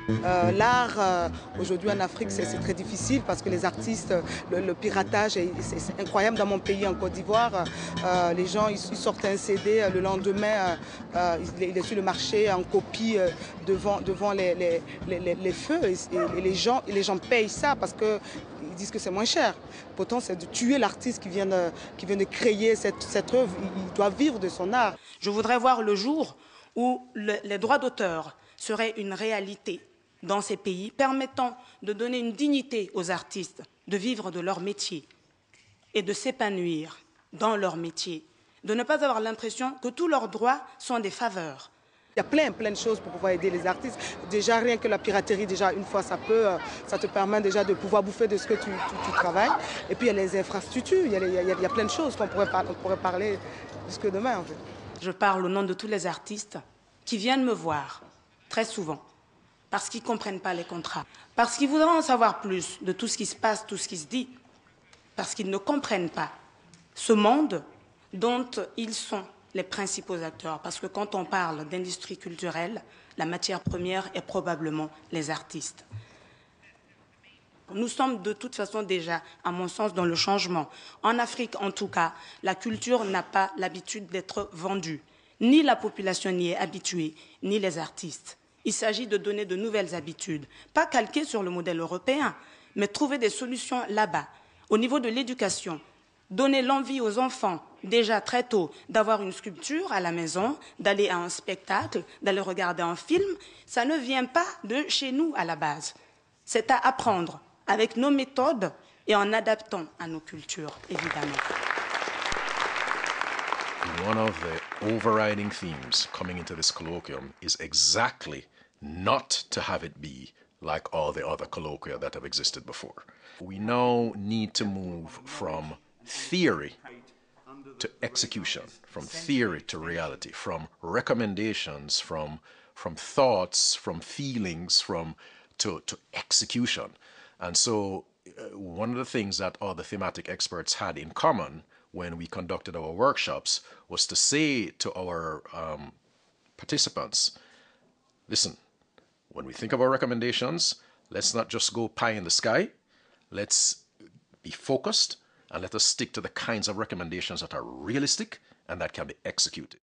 L'art, aujourd'hui en Afrique, c'est très difficile parce que les artistes, le piratage, c'est incroyable dans mon pays, en Côte d'Ivoire. Les gens, ils sortent un CD, le lendemain, il est sur le marché en copie devant les feux. Et les gens payent ça parce qu'ils disent que c'est moins cher. Pourtant, c'est de tuer l'artiste qui vient de créer cette œuvre. Il doit vivre de son art. Je voudrais voir le jour où les droits d'auteur seraient une réalité dans ces pays, permettant de donner une dignité aux artistes, de vivre de leur métier et de s'épanouir dans leur métier, de ne pas avoir l'impression que tous leurs droits sont des faveurs. Il y a plein de choses pour pouvoir aider les artistes. Déjà, rien que la piraterie, déjà, une fois, ça te permet déjà de pouvoir bouffer de ce que tu travailles. Et puis, il y a les infrastructures, il y a plein de choses qu'on pourrait parler jusque demain, en fait. Je parle au nom de tous les artistes qui viennent me voir, très souvent, parce qu'ils ne comprennent pas les contrats, parce qu'ils voudraient en savoir plus de tout ce qui se passe, tout ce qui se dit, parce qu'ils ne comprennent pas ce monde dont ils sont les principaux acteurs. Parce que quand on parle d'industrie culturelle, la matière première est probablement les artistes. Nous sommes de toute façon déjà, à mon sens, dans le changement. En Afrique, en tout cas, la culture n'a pas l'habitude d'être vendue. Ni la population n'y est habituée, ni les artistes. Il s'agit de donner de nouvelles habitudes, pas calquer sur le modèle européen, mais trouver des solutions là-bas. Au niveau de l'éducation, donner l'envie aux enfants, déjà très tôt, d'avoir une sculpture à la maison, d'aller à un spectacle, d'aller regarder un film, ça ne vient pas de chez nous à la base. C'est à apprendre avec nos méthodes et en adaptant à nos cultures, évidemment. One of the overriding themes coming into this colloquium is exactly not to have it be like all the other colloquia that have existed before. We now need to move from theory to execution, from theory to reality, from recommendations, from thoughts, from feelings, to execution. And so one of the things that all the thematic experts had in common when we conducted our workshops was to say to our participants, listen, when we think of our recommendations, let's not just go pie in the sky. Let's be focused and let us stick to the kinds of recommendations that are realistic and that can be executed.